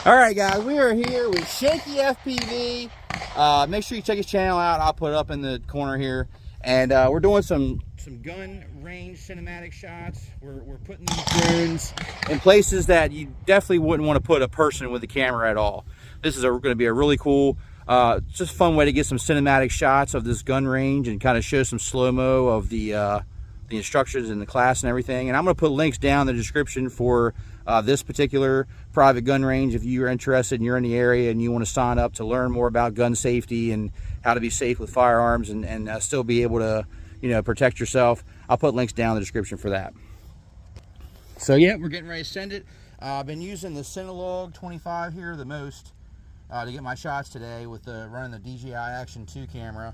All right, guys, we are here with Shaky FPV. Make sure you check his channel out. I'll put it up in the corner here. And we're doing some gun range cinematic shots. We're putting these drones in places that you definitely wouldn't want to put a person with the camera at all. This is going to be a really cool, just fun way to get some cinematic shots of this gun range and kind of show some slow-mo of the instructions in the class and everything. And I'm going to put links down in the description for this particular private gun range if you're interested and you're in the area and you want to sign up to learn more about gun safety and how to be safe with firearms and still be able to, you know, protect yourself. I'll put links down in the description for that. So yeah, we're getting ready to send it. I've been using the Cinelog25 here the most to get my shots today with running the DJI Action 2 camera.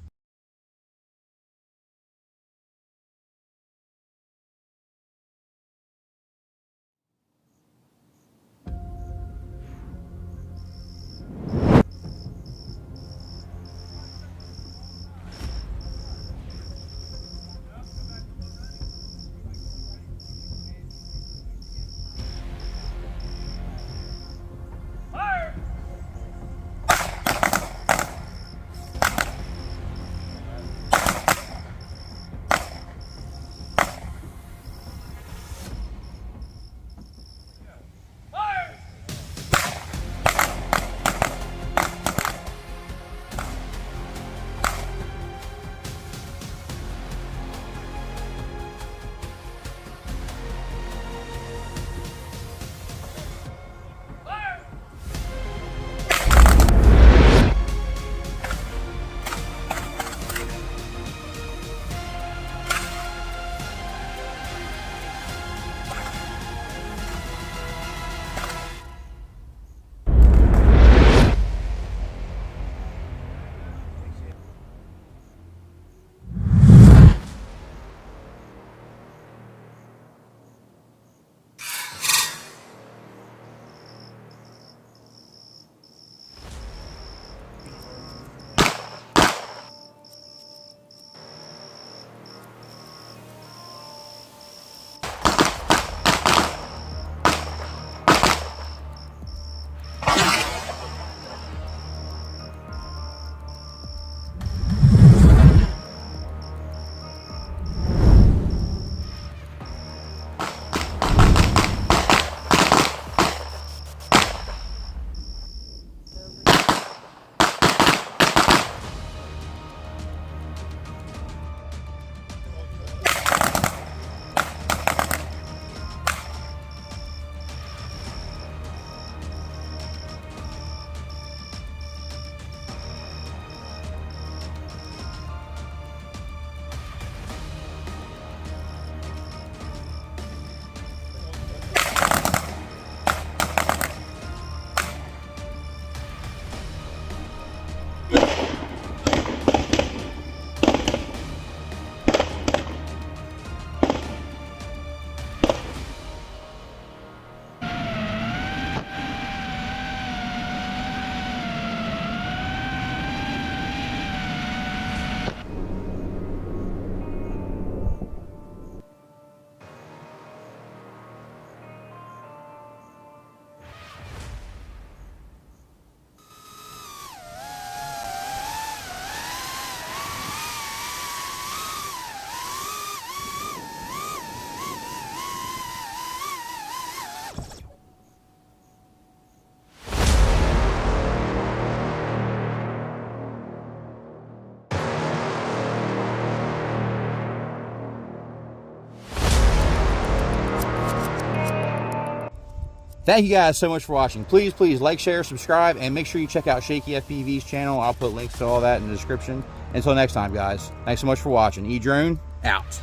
Thank you guys so much for watching. Please like, share, subscribe, and make sure you check out Shaky FPV's channel. I'll put links to all that in the description. Until next time, guys, thanks so much for watching. Edrone, out.